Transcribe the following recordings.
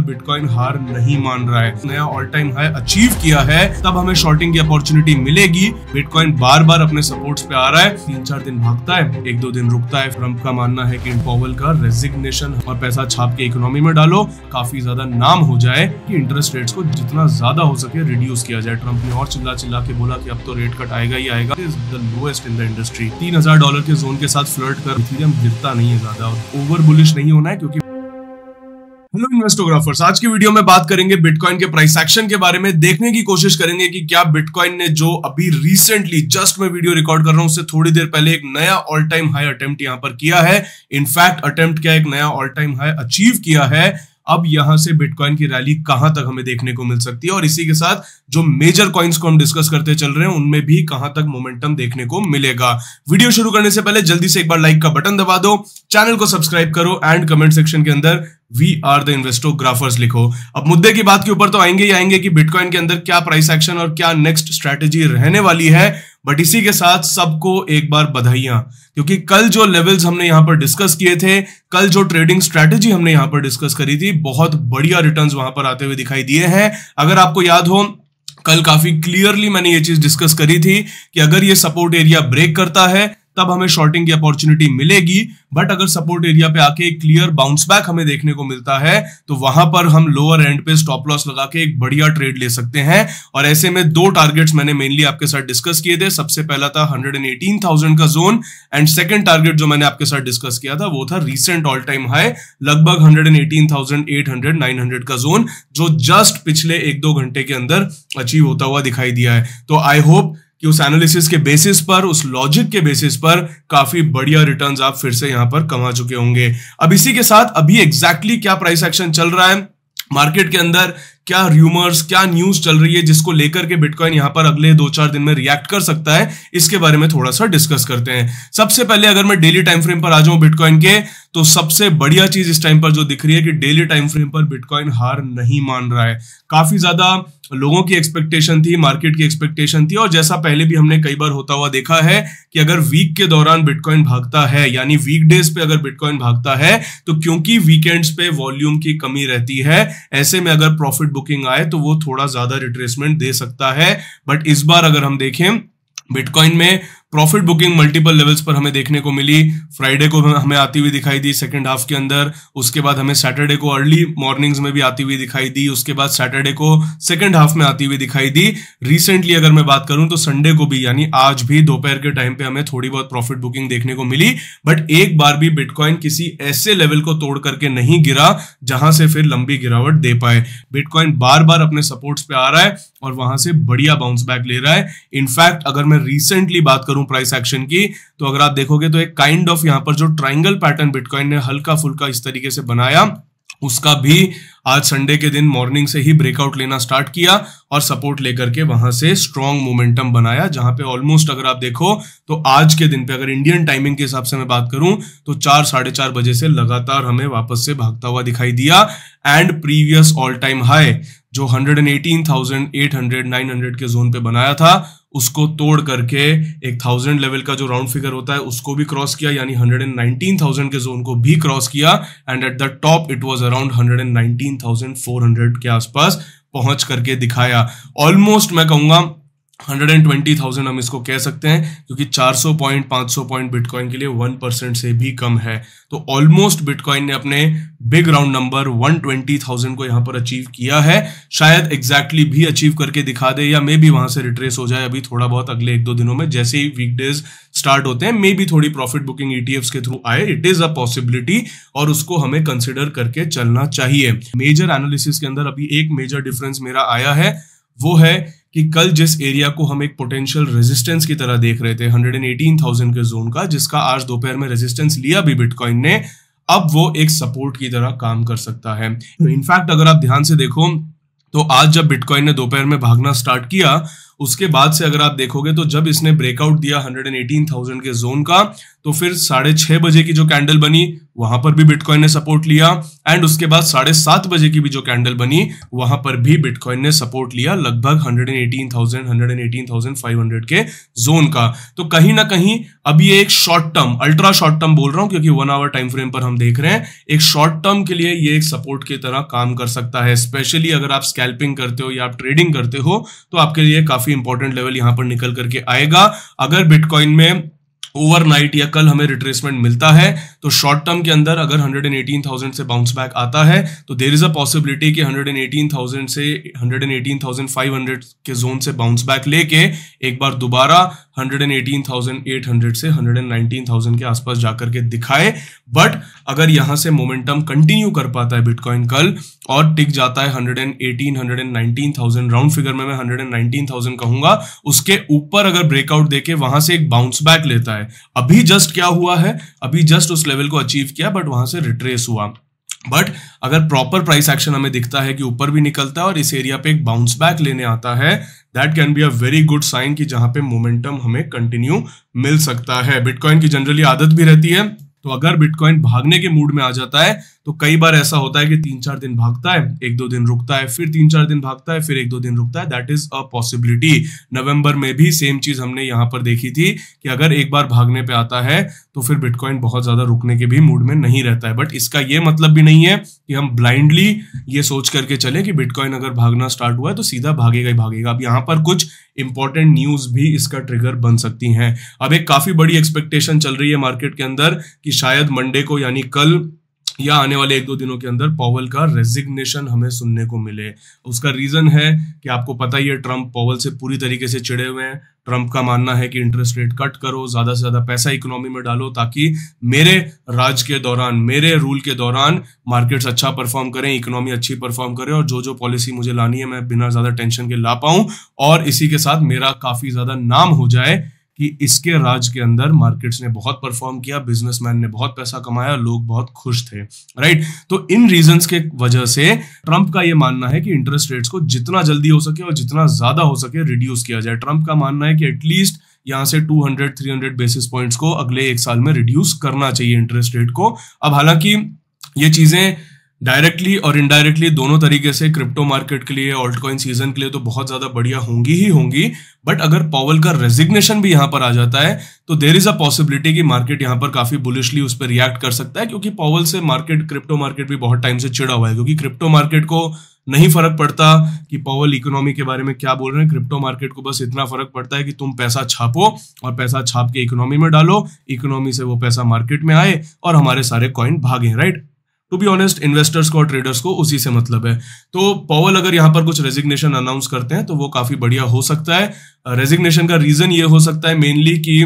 Bitcoin हार नहीं मान रहा है, नया ऑल टाइम हाई अचीव किया है, तब हमें शॉर्टिंग की अपॉर्चुनिटी मिलेगी। बिटकॉइन बार बार अपने सपोर्ट्स पे आ रहा है, 3-4 दिन भागता है, 1-2 दिन रुकता है। ट्रम्प का मानना है कि पॉवेल का रेजिग्नेशन और पैसा छाप के इकोनॉमी में डालो, काफी ज्यादा नाम हो जाए कि इंटरेस्ट रेट्स को जितना ज्यादा हो सके रिड्यूस किया जाए। ट्रम्प ने और चिल्ला चिल्ला के बोला कि अब तो रेट कट आएगा ही आएगा। Is the lowest in the industry. $3000 के जोन के साथ फ्लर्ट कर इथेरियम गिरता नहीं है ज्यादा, ओवर बुलिश नहीं होना है क्योंकि हेलो इन्वेस्टोग्राफर्स, आज की वीडियो में बात करेंगे बिटकॉइन के प्राइस एक्शन के बारे में। देखने की कोशिश करेंगे कि क्या बिटकॉइन ने जो अभी रिसेंटली जस्ट मैं वीडियो रिकॉर्ड कर रहा हूं उससे थोड़ी देर पहले एक नया ऑल टाइम हाई अटेम्प्ट यहां पर किया है। इनफैक्ट अटेम्प्ट क्या, एक नया ऑल टाइम हाई अचीव किया है। अब यहां से बिटकॉइन की रैली कहां तक हमें देखने को मिल सकती है और इसी के साथ जो मेजर कॉइन्स को हम डिस्कस करते चल रहे हैं उनमें भी कहां तक मोमेंटम देखने को मिलेगा। वीडियो शुरू करने से पहले जल्दी से एक बार लाइक का बटन दबा दो, चैनल को सब्सक्राइब करो एंड कमेंट सेक्शन के अंदर वी आर द इन्वेस्टोग्राफर्स लिखो। अब मुद्दे की बात के ऊपर तो आएंगे ही आएंगे कि बिटकॉइन के अंदर क्या प्राइस एक्शन और क्या नेक्स्ट स्ट्रैटेजी रहने वाली है, बट इसी के साथ सबको एक बार बधाइयां, क्योंकि कल जो लेवल्स हमने यहां पर डिस्कस किए थे, कल जो ट्रेडिंग स्ट्रैटेजी हमने यहां पर डिस्कस करी थी, बहुत बढ़िया रिटर्न्स वहां पर आते हुए दिखाई दिए हैं। अगर आपको याद हो, कल काफी क्लियरली मैंने ये चीज डिस्कस करी थी कि अगर ये सपोर्ट एरिया ब्रेक करता है तब हमें शॉर्टिंग की अपॉर्चुनिटी मिलेगी, बट अगर सपोर्ट एरिया पे आके एक क्लियर बाउंस बैक हमें देखने को मिलता है तो वहां पर हम लोअर एंड पे स्टॉप लॉस लगा के एक बढ़िया ट्रेड ले सकते हैं। और ऐसे में दो टारगेट्स मैंने मेनली आपके साथ डिस्कस किए थे। सबसे पहला था 118,000 का जोन एंड सेकंड टारगेट जो मैंने आपके साथ डिस्कस किया था वो था रीसेंट ऑल टाइम हाई लगभग 118,800-900 का जोन, जो जस्ट पिछले 1-2 घंटे के अंदर अचीव होता हुआ दिखाई दिया है। तो आई होप कि उस एनालिसिस के बेसिस पर, उस लॉजिक के बेसिस पर काफी बढ़िया रिटर्न्स आप फिर से यहां पर कमा चुके होंगे। अब इसी के साथ अभी एग्जैक्टली क्या प्राइस एक्शन चल रहा है मार्केट के अंदर, क्या र्यूमर्स, क्या न्यूज चल रही है जिसको लेकर के बिटकॉइन यहां पर अगले 2-4 दिन में रिएक्ट कर सकता है, इसके बारे में थोड़ा सा डिस्कस करते हैं। सबसे पहले अगर मैं डेली टाइम फ्रेम पर आ जाऊं बिटकॉइन के, तो सबसे बढ़िया चीज इस टाइम पर जो दिख रही है कि डेली टाइम फ्रेम पर बिटकॉइन हार नहीं मान रहा है। काफी ज्यादा लोगों की एक्सपेक्टेशन थी, मार्केट की एक्सपेक्टेशन थी, और जैसा पहले भी हमने कई बार होता हुआ देखा है कि अगर वीक के दौरान बिटकॉइन भागता है, यानी वीकडेज पे अगर बिटकॉइन भागता है, तो क्योंकि वीकेंड्स पे वॉल्यूम की कमी रहती है, ऐसे में अगर प्रॉफिट बुकिंग आए तो वो थोड़ा ज्यादा रिट्रेसमेंट दे सकता है। बट इस बार अगर हम देखें बिटकॉइन में प्रॉफिट बुकिंग मल्टीपल लेवल्स पर हमें देखने को मिली। फ्राइडे को हमें आती हुई दिखाई दी सेकंड हाफ के अंदर, उसके बाद हमें सैटरडे को अर्ली मॉर्निंग्स में भी आती हुई दिखाई दी, उसके बाद सैटरडे को सेकंड हाफ में आती हुई दिखाई दी। रिसेंटली अगर मैं बात करूं तो संडे को भी, यानी आज भी दोपहर के टाइम पे हमें थोड़ी बहुत प्रॉफिट बुकिंग देखने को मिली, बट एक बार भी बिटकॉइन किसी ऐसे लेवल को तोड़ करके नहीं गिरा जहां से फिर लंबी गिरावट दे पाए। बिटकॉइन बार बार अपने सपोर्ट्स पे आ रहा है और वहां से बढ़िया बाउंस बैक ले रहा है। इनफैक्ट अगर मैं रिसेंटली बात करूं प्राइस एक्शन की, तो अगर आप देखोगे तो एक काइंड ऑफ यहां पर जो ट्रायंगल पैटर्न बिटकॉइन ने हल्का फुल्का इस तरीके से बनाया, उसका भी आज संडे के दिन मॉर्निंग से ही ब्रेकआउट लेना स्टार्ट किया और सपोर्ट लेकर के वहां से स्ट्रॉन्ग मोमेंटम बनाया, जहां पे ऑलमोस्ट अगर आप देखो तो आज के दिन पे अगर इंडियन टाइमिंग के हिसाब से मैं बात करूं तो 4-4:30 बजे से लगातार हमें वापस से भागता हुआ दिखाई दिया। And previous all time high जो 118,800-900 के जोन पे बनाया था, उसको तोड़ करके एक 1000 लेवल का जो राउंड फिगर होता है उसको भी क्रॉस किया, यानी 119,000 के जोन को भी क्रॉस किया। And at the top it was around 119,400 के आसपास पहुंच करके दिखाया। ऑलमोस्ट मैं कहूंगा 120,000 हम इसको कह सकते हैं, क्योंकि 400 पॉइंट 500 पॉइंट बिटकॉइन के लिए 1% से भी कम है। तो ऑलमोस्ट बिटकॉइन ने अपने बिग राउंड नंबर 120,000 को यहां पर अचीव किया है। शायद एग्जैक्टली भी अचीव करके दिखा दे, या मे भी वहां से रिट्रेस हो जाए अभी थोड़ा बहुत अगले 1-2 दिनों में, जैसे ही वीकडेज स्टार्ट होते हैं मे भी थोड़ी प्रॉफिट बुकिंग ईटीएफ्स के थ्रू आए। इट इज अ पॉसिबिलिटी और उसको हमें कंसिडर करके चलना चाहिए। मेजर एनालिसिस के अंदर अभी एक मेजर डिफरेंस मेरा आया है, वो है कि कल जिस एरिया को हम एक पोटेंशियल रेजिस्टेंस की तरह देख रहे थे 118,000 के जोन का, जिसका आज दोपहर में रेजिस्टेंस लिया भी बिटकॉइन ने, अब वो एक सपोर्ट की तरह काम कर सकता है। इनफैक्ट अगर आप ध्यान से देखो तो आज जब बिटकॉइन ने दोपहर में भागना स्टार्ट किया, उसके बाद से अगर आप देखोगे तो जब इसने ब्रेकआउट दिया 118,000 के जोन का, तो फिर 6:30 बजे की जो कैंडल बनी वहां पर भी बिटकॉइन ने सपोर्ट लिया, एंड उसके बाद 7:30 बजे की भी जो कैंडल बनी वहां पर भी बिटकॉइन ने सपोर्ट लिया लगभग 118,000 118,500 के जोन का। तो कहीं ना कहीं अब ये एक short term, ultra short term बोल रहा हूं क्योंकि 1 आवर टाइम फ्रेम पर हम देख रहे हैं, एक शॉर्ट टर्म के लिए ये एक सपोर्ट की तरह काम कर सकता है। स्पेशली अगर आप स्कैल्पिंग करते हो या आप ट्रेडिंग करते हो तो आपके लिए काफी इंपॉर्टेंट लेवल यहां पर निकल करके आएगा। अगर बिटकॉइन में ओवरनाइट या कल हमें रिट्रेसमेंट मिलता है तो शॉर्ट टर्म के अंदर अगर 118,000 से बाउंस बैक आता है तो देयर इज अ पॉसिबिलिटी कि 118,000 से 118,500 के जोन से बाउंस बैक लेके एक बार दोबारा 118,800 से 119,000 के आसपास जाकर के दिखाए। बट अगर यहां से मोमेंटम कंटिन्यू कर पाता है बिटकॉइन कल और टिक जाता है 119,000 राउंड फिगर में मैं 119,000 कहूंगा, उसके ऊपर अगर ब्रेकआउट देके वहां से एक बाउंस बैक लेता है, अभी जस्ट क्या हुआ है, अभी जस्ट उस लेवल को अचीव किया बट वहां से रिट्रेस हुआ, बट अगर प्रॉपर प्राइस एक्शन हमें दिखता है कि ऊपर भी निकलता है और इस एरिया पे एक बाउंस बैक लेने आता है, that can be a very good sign कि जहां पे मोमेंटम हमें कंटिन्यू मिल सकता है। बिटकॉइन की जनरली आदत भी रहती है, तो अगर बिटकॉइन भागने के मूड में आ जाता है तो कई बार ऐसा होता है कि 3-4 दिन भागता है, 1-2 दिन रुकता है, फिर 3-4 दिन भागता है, फिर 1-2 दिन रुकता है। That is a possibility. नवंबर में भी सेम चीज हमने यहां पर देखी थी कि अगर एक बार भागने पे आता है तो फिर बिटकॉइन बहुत ज्यादा रुकने के भी मूड में नहीं रहता है। बट इसका ये मतलब भी नहीं है कि हम ब्लाइंडली ये सोच करके चले कि बिटकॉइन अगर भागना स्टार्ट हुआ है तो सीधा भागेगा ही भागेगा। अब यहाँ पर कुछ इंपॉर्टेंट न्यूज भी इसका ट्रिगर बन सकती हैं। अब एक काफी बड़ी एक्सपेक्टेशन चल रही है मार्केट के अंदर कि शायद मंडे को यानी कल या आने वाले 1-2 दिनों के अंदर पॉवेल का रेजिग्नेशन हमें सुनने को मिले। उसका रीजन है कि आपको पता ही है ट्रम्प पॉवेल से पूरी तरीके से चिढ़े हुए हैं। ट्रम्प का मानना है कि इंटरेस्ट रेट कट करो, ज्यादा से ज्यादा पैसा इकोनॉमी में डालो ताकि मेरे राज के दौरान, मेरे रूल के दौरान मार्केट्स अच्छा परफॉर्म करें, इकोनॉमी अच्छी परफॉर्म करे और जो जो पॉलिसी मुझे लानी है मैं बिना ज्यादा टेंशन के ला पाऊं और इसी के साथ मेरा काफी ज्यादा नाम हो जाए कि इसके राज के अंदर मार्केट्स ने बहुत परफॉर्म किया, बिजनेसमैन ने बहुत पैसा कमाया, लोग बहुत खुश थे, राइट। तो इन रीजंस के वजह से ट्रंप का ये मानना है कि इंटरेस्ट रेट्स को जितना जल्दी हो सके और जितना ज्यादा हो सके रिड्यूस किया जाए। ट्रंप का मानना है कि एटलीस्ट यहां से 200-300 बेसिस पॉइंट्स को अगले 1 साल में रिड्यूस करना चाहिए इंटरेस्ट रेट को। अब हालांकि ये चीजें डायरेक्टली और इनडायरेक्टली दोनों तरीके से क्रिप्टो मार्केट के लिए, ऑल्ट कॉइन सीजन के लिए तो बहुत ज्यादा बढ़िया होंगी ही होंगी, बट अगर पॉवेल का रेजिग्नेशन भी यहां पर आ जाता है तो देयर इज अ पॉसिबिलिटी कि मार्केट यहां पर काफी बुलिशली उस पर रिएक्ट कर सकता है, क्योंकि पॉवेल से मार्केट, क्रिप्टो मार्केट भी बहुत टाइम से चिड़ा हुआ है, क्योंकि क्रिप्टो मार्केट को नहीं फर्क पड़ता कि पॉवेल इकोनॉमी के बारे में क्या बोल रहे हैं। क्रिप्टो मार्केट को बस इतना फर्क पड़ता है कि तुम पैसा छापो और पैसा छाप के इकोनॉमी में डालो, इकोनॉमी से वो पैसा मार्केट में आए और हमारे सारे कॉइन भागे, right. To be honest, investors को और ट्रेडर्स को उसी से मतलब है। तो पॉवेल अगर यहाँ पर कुछ रेजिग्नेशन अनाउंस करते हैं तो वो काफी बढ़िया हो सकता है। रेजिग्नेशन का रीजन ये हो सकता है मेनली कि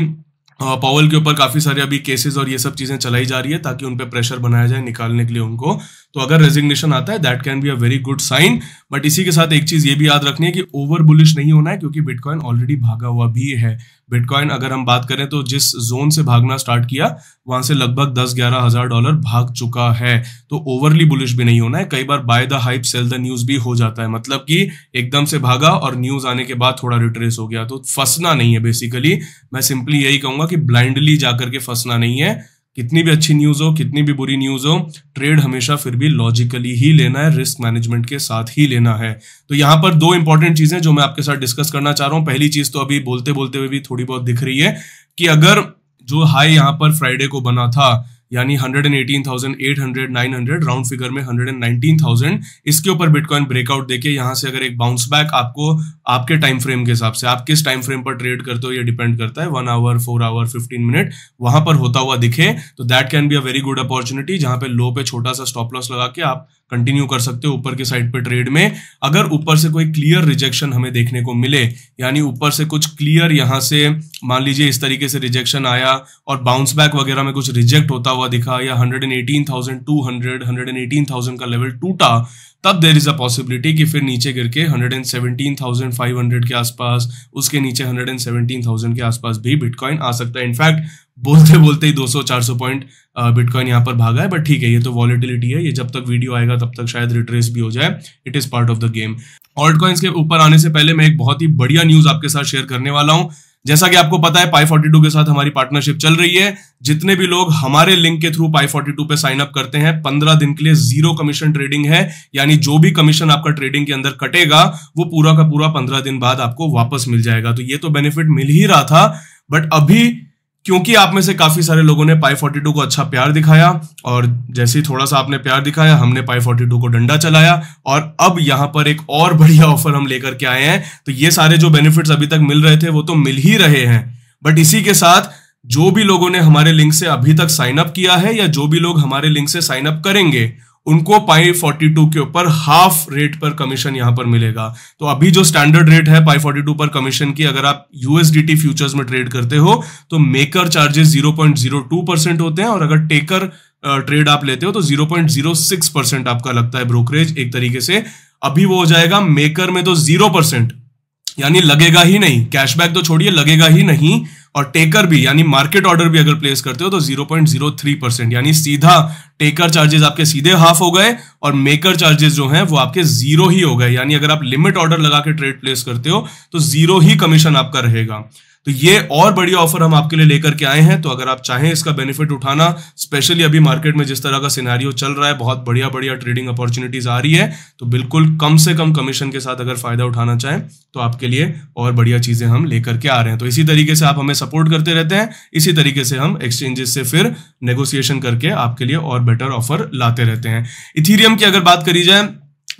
पॉवेल के ऊपर काफी सारे अभी केसेस और ये सब चीजें चलाई जा रही है ताकि उन पे प्रेशर बनाया जाए निकालने के लिए उनको। तो अगर रेजिग्नेशन आता है that can be a very good sign. But इसी के साथ एक चीज ये भी याद रखनी है कि ओवर बुलिश नहीं होना है, क्योंकि बिटकॉइन ऑलरेडी भागा हुआ भी है। बिटकॉइन अगर हम बात करें तो जिस जोन से भागना स्टार्ट किया वहां से लगभग 10-11 हजार डॉलर भाग चुका है। तो ओवरली बुलिश भी नहीं होना है। कई बार by the hype sell the news भी हो जाता है, मतलब कि एकदम से भागा और न्यूज आने के बाद थोड़ा रिट्रेस हो गया। तो फंसना नहीं है बेसिकली, मैं सिंपली यही कहूंगा कि ब्लाइंडली जाकर के फंसना नहीं है। कितनी भी अच्छी न्यूज हो, कितनी भी बुरी न्यूज हो, ट्रेड हमेशा फिर भी लॉजिकली ही लेना है, रिस्क मैनेजमेंट के साथ ही लेना है। तो यहाँ पर 2 इंपॉर्टेंट चीजें जो मैं आपके साथ डिस्कस करना चाह रहा हूँ। पहली चीज तो अभी बोलते बोलते हुए भी थोड़ी बहुत दिख रही है कि अगर जो हाई यहाँ पर फ्राइडे को बना था यानी 118,800 900 राउंड फिगर में 119,000, इसके ऊपर बिटकॉइन ब्रेकआउट देके यहाँ से अगर एक बाउंस बैक आपको आपके टाइम फ्रेम के हिसाब से, आप किस टाइम फ्रेम पर ट्रेड करते हो ये डिपेंड करता है, 1 आवर 4 आवर 15 मिनट वहां पर होता हुआ दिखे तो that can be a very good opportunity, जहां पे लो पे छोटा सा स्टॉप लॉस लगा के आप कंटिन्यू कर सकते हो ऊपर के साइड पे ट्रेड में। अगर ऊपर से कोई क्लियर रिजेक्शन हमें देखने को मिले, यानी ऊपर से कुछ क्लियर यहां से मान लीजिए इस तरीके से रिजेक्शन आया और बाउंस बैक वगैरह में कुछ रिजेक्ट होता हुआ दिखा, या 118,200 118,000 का लेवल टूटा, तब देयर इज अ पॉसिबिलिटी कि फिर नीचे गिर के 117,500 के आसपास, उसके नीचे 117,000 के आसपास भी बिटकॉइन आ सकता है। इनफैक्ट बोलते बोलते ही 200-400 पॉइंट बिटकॉइन यहाँ पर भागा है, बट ठीक है, ये तो वॉलेटिलिटी है, ये जब तक वीडियो आएगा तब तक शायद रिट्रेस भी हो जाए, it is part of the game. Alt coins के ऊपर आने से पहले मैं एक बहुत ही बढ़िया न्यूज आपके साथ शेयर करने वाला हूं। जैसा कि आपको पता है Pi42 के साथ हमारी पार्टनरशिप चल रही है। जितने भी लोग हमारे लिंक के थ्रू Pi42 पे साइन अप करते हैं 15 दिन के लिए 0 कमीशन ट्रेडिंग है, यानी जो भी कमीशन आपका ट्रेडिंग के अंदर कटेगा वो पूरा का पूरा 15 दिन बाद आपको वापस मिल जाएगा। तो ये तो बेनिफिट मिल ही रहा था, बट अभी क्योंकि आप में से काफी सारे लोगों ने Pi42 को अच्छा प्यार दिखाया, और जैसे ही थोड़ा सा आपने प्यार दिखाया हमने Pi42 को डंडा चलाया, और अब यहां पर एक और बढ़िया ऑफर हम लेकर के आए हैं। तो ये सारे जो बेनिफिट्स अभी तक मिल रहे थे वो तो मिल ही रहे हैं, बट इसी के साथ जो भी लोगों ने हमारे लिंक से अभी तक साइन अप किया है या जो भी लोग हमारे लिंक से साइन अप करेंगे उनको Pi42 के ऊपर हाफ रेट पर कमीशन यहां पर मिलेगा। तो अभी जो स्टैंडर्ड रेट है Pi42 पर कमीशन की, अगर आप USDT फ्यूचर्स में ट्रेड करते हो तो मेकर चार्जेस 0.02% होते हैं, और अगर टेकर ट्रेड आप लेते हो तो 0.06% आपका लगता है ब्रोकरेज एक तरीके से। अभी वो हो जाएगा मेकर में तो 0%, यानी लगेगा ही नहीं, कैशबैक तो छोड़िए लगेगा ही नहीं, और टेकर भी यानी मार्केट ऑर्डर भी अगर प्लेस करते हो तो 0.03%, यानी सीधा टेकर चार्जेस आपके सीधे हाफ हो गए और मेकर चार्जेस जो हैं वो आपके 0 ही हो गए। यानी अगर आप लिमिट ऑर्डर लगा के ट्रेड प्लेस करते हो तो 0 ही कमीशन आपका रहेगा। तो ये और बढ़िया ऑफर हम आपके लिए लेकर के आए हैं। तो अगर आप चाहें इसका बेनिफिट उठाना, स्पेशली अभी मार्केट में जिस तरह का सिनेरियो चल रहा है, बहुत बढ़िया बढ़िया ट्रेडिंग अपॉर्चुनिटीज आ रही है, तो बिल्कुल कम से कम कमीशन के साथ अगर फायदा उठाना चाहें तो आपके लिए और बढ़िया चीजें हम लेकर के आ रहे हैं। तो इसी तरीके से आप हमें सपोर्ट करते रहते हैं, इसी तरीके से हम एक्सचेंजेस से फिर नेगोशिएशन करके आपके लिए और बेटर ऑफर लाते रहते हैं। इथीरियम की अगर बात करी जाए,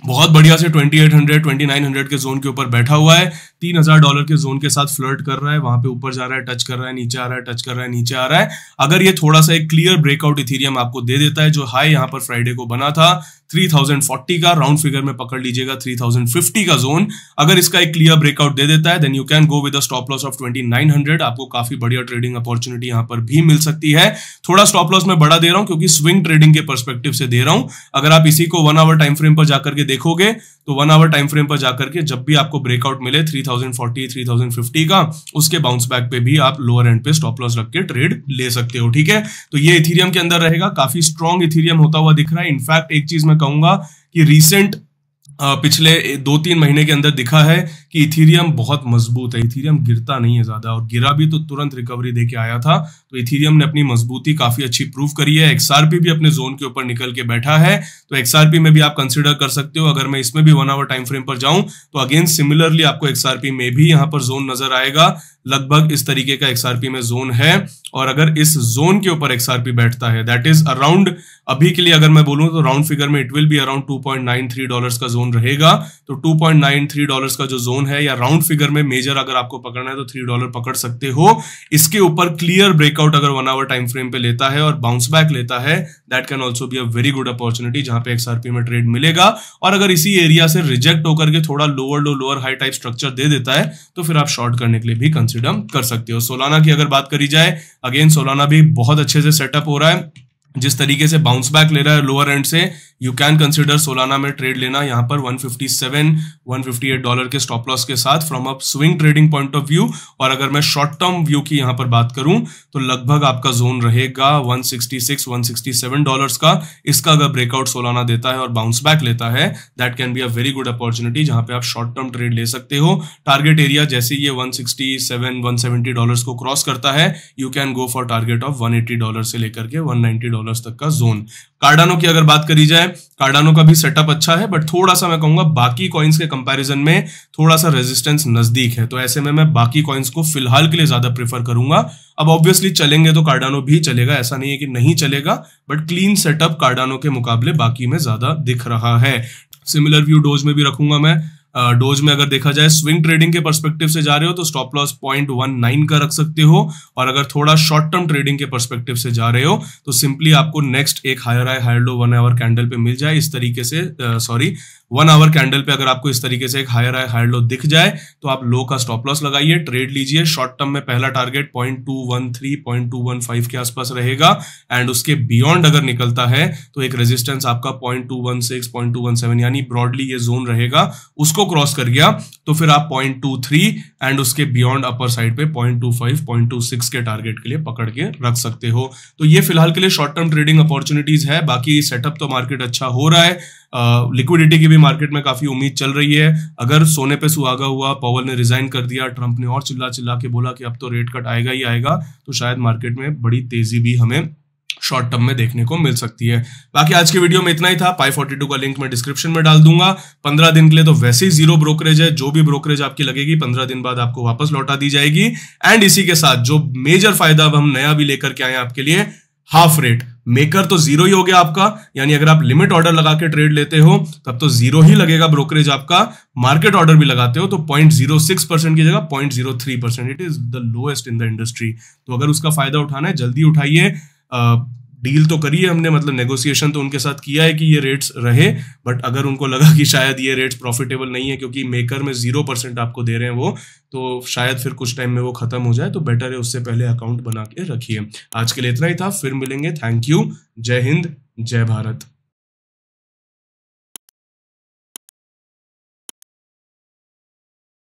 बहुत बढ़िया से 2800 2900 के जोन के ऊपर बैठा हुआ है, $3000 के जोन के साथ फ्लर्ट कर रहा है, वहां पे ऊपर जा रहा है, टच कर रहा है, नीचे आ रहा है, टच कर रहा है, नीचे आ रहा है। अगर ये थोड़ा सा एक क्लियर ब्रेकआउट इथीरियम आपको दे देता है, जो हाई यहाँ पर फ्राइडे को बना था 3040 का, राउंड फिगर में पकड़ लीजिएगा 3050 का जोन, अगर इसका एक क्लियर ब्रेकआउट दे देता है then you can go with a stop loss of 2900। आपको काफी बढ़िया ट्रेडिंग अपॉर्चुनिटी यहाँ पर भी मिल सकती है। थोड़ा स्टॉप लॉस मैं बड़ा दे रहा हूं क्योंकि स्विंग ट्रेडिंग के पर्सपेक्टिव से दे रहा हूं। अगर आप इसी को 1 आवर टाइम फ्रेम पर जाकर के देखोगे तो 1 आवर टाइम फ्रेम पर जाकर के जब भी आपको ब्रेकआउट मिले 3040 3050 का, उसके बाउंस बैक पे भी आप लोअर एंड पे स्टॉप लॉस रख के ट्रेड ले सकते हो। ठीक है, तो ये इथीरियम के अंदर रहेगा, काफी स्ट्रॉन्ग इथीरियम होता हुआ दिख रहा है। इनफैक्ट एक चीज मैं कहूंगा कि रिसेंट पिछले 2-3 महीने के अंदर दिखा है कि इथीरियम बहुत मजबूत है, इथीरियम गिरता नहीं है ज्यादा, और गिरा भी तो तुरंत रिकवरी देके आया था। तो इथीरियम ने अपनी मजबूती काफी अच्छी प्रूव करी है। XRP भी अपने जोन के ऊपर निकल के बैठा है, तो XRP में भी आप कंसिडर कर सकते हो। अगर मैं इसमें भी 1 आवर टाइम फ्रेम पर जाऊं तो अगेन सिमिलरली आपको XRP में भी यहाँ पर जोन नजर आएगा, लगभग इस तरीके का XRP में जोन है। और अगर इस जोन के ऊपर XRP बैठता है, दैट इज अराउंड, अभी के लिए अगर मैं बोलूं तो राउंड फिगर में इट विल बी अराउंड $2.93 का जोन रहेगा। तो $2.93 का जो जोन है, या राउंड फिगर में मेजर अगर आपको पकड़ना है तो $3 पकड़ सकते हो। इसके ऊपर क्लियर ब्रेकआउट अगर 1 आवर टाइम फ्रेम पे लेता है और बाउंस बैक लेता है, that can also be a very good opportunity जहां पे XRP में ट्रेड मिलेगा। और अगर इसी एरिया से रिजेक्ट होकर के थोड़ा lower low lower high type structure दे देता है तो फिर आप शॉर्ट करने के लिए भी कंसिडर कर सकते हो। सोलाना की अगर बात करी जाए, अगेन सोलाना भी बहुत अच्छे से सेटअप हो रहा है, जिस तरीके से बाउंस बैक ले रहा है लोअर एंड से, यू कैन कंसिडर सोलाना में ट्रेड लेना यहाँ पर $158 के स्टॉप लॉस के साथ from a swing trading point of view. और अगर मैं शॉर्ट टर्म व्यू की यहाँ पर बात करूं तो लगभग आपका जोन रहेगा $166-167 का। इसका अगर ब्रेकआउट सोलाना देता है और बाउंस बैक लेता है, that can be a very good opportunity जहां पे आप शॉर्ट टर्म ट्रेड ले सकते हो। टारगेट एरिया जैसे ये $167-170 को क्रॉस करता है, you can go for target of $180 से लेकर के $190 तक का जोन। कार्डानो की अगर बात करी जाए, कार्डानो का भी सेटअप अच्छा है, बट थोड़ा सा मैं कहूंगा बाकी कॉइन्स के कंपैरिजन में थोड़ा सा रेजिस्टेंस नजदीक है। तो ऐसे में मैं बाकी कॉइन्स को फिलहाल के लिए ज्यादा प्रेफर करूंगा। अब ऑब्वियसली चलेंगे तो कार्डानो भी चलेगा, ऐसा नहीं है कि नहीं चलेगा, बट क्लीन सेटअप कार्डानो के मुकाबले बाकी में ज्यादा दिख रहा है। सिमिलर व्यू डोज में भी रखूंगा मैं। डोज में अगर देखा जाए स्विंग ट्रेडिंग के पर्सपेक्टिव से जा रहे हो तो स्टॉप लॉस 0.19 का रख सकते हो, और अगर थोड़ा शॉर्ट टर्म ट्रेडिंग के पर्सपेक्टिव से जा रहे हो तो सिंपली आपको नेक्स्ट एक higher high higher low 1 hour candle पे मिल जाए इस तरीके से, 1 आवर कैंडल पे अगर आपको इस तरीके से एक हायर हाई हायर लो दिख जाए तो आप लो का स्टॉप लॉस लगाइए, ट्रेड लीजिए। शॉर्ट टर्म में पहला टारगेट 0.213 0.215 के आसपास रहेगा एंड उसके बियॉन्ड अगर निकलता है तो एक रेजिस्टेंस आपका 0.216 0.217 यानी ब्रॉडली ये जोन रहेगा, उसको क्रॉस कर गया तो फिर आप 0.23 एंड उसके बियॉन्ड अपर साइड पे 0.25 0.26 के टारगेट के लिए पकड़ के रख सकते हो। तो ये फिलहाल के लिए शॉर्ट टर्म ट्रेडिंग अपॉर्चुनिटीज है। बाकी सेटअप तो मार्केट अच्छा हो रहा है, लिक्विडिटी की भी मार्केट में काफी उम्मीद चल रही है। अगर सोने पे सुहागा हुआ, पॉवेल ने रिजाइन कर दिया, ट्रंप ने और चिल्ला चिल्ला के बोला कि अब तो रेट कट आएगा ही आएगा, तो शायद मार्केट में बड़ी तेजी भी हमें शॉर्ट टर्म में देखने को मिल सकती है। बाकी आज के वीडियो में इतना ही था। पाई42 का लिंक मैं डिस्क्रिप्शन में डाल दूंगा। 15 दिन के लिए तो वैसे ही जीरो ब्रोकरेज है, जो भी ब्रोकरेज आपकी लगेगी 15 दिन बाद आपको वापस लौटा दी जाएगी। एंड इसी के साथ जो मेजर फायदा अब हम नया भी लेकर के आए आपके लिए, हाफ रेट। मेकर तो जीरो ही हो गया आपका, यानी अगर आप लिमिट ऑर्डर लगा के ट्रेड लेते हो तब तो जीरो ही लगेगा ब्रोकरेज आपका। मार्केट ऑर्डर भी लगाते हो तो 0.06% की जगह 0.03%। It is the lowest in the industry. तो अगर उसका फायदा उठाना है जल्दी उठाइए। डील तो करी है हमने, मतलब नेगोशिएशन तो उनके साथ किया है कि ये रेट्स रहे, बट अगर उनको लगा कि शायद ये रेट्स प्रॉफिटेबल नहीं है क्योंकि मेकर में 0% आपको दे रहे हैं वो, तो शायद फिर कुछ टाइम में वो खत्म हो जाए, तो बेटर है उससे पहले अकाउंट बना के रखिए। आज के लिए इतना ही था, फिर मिलेंगे। Thank you. जय हिंद, जय भारत।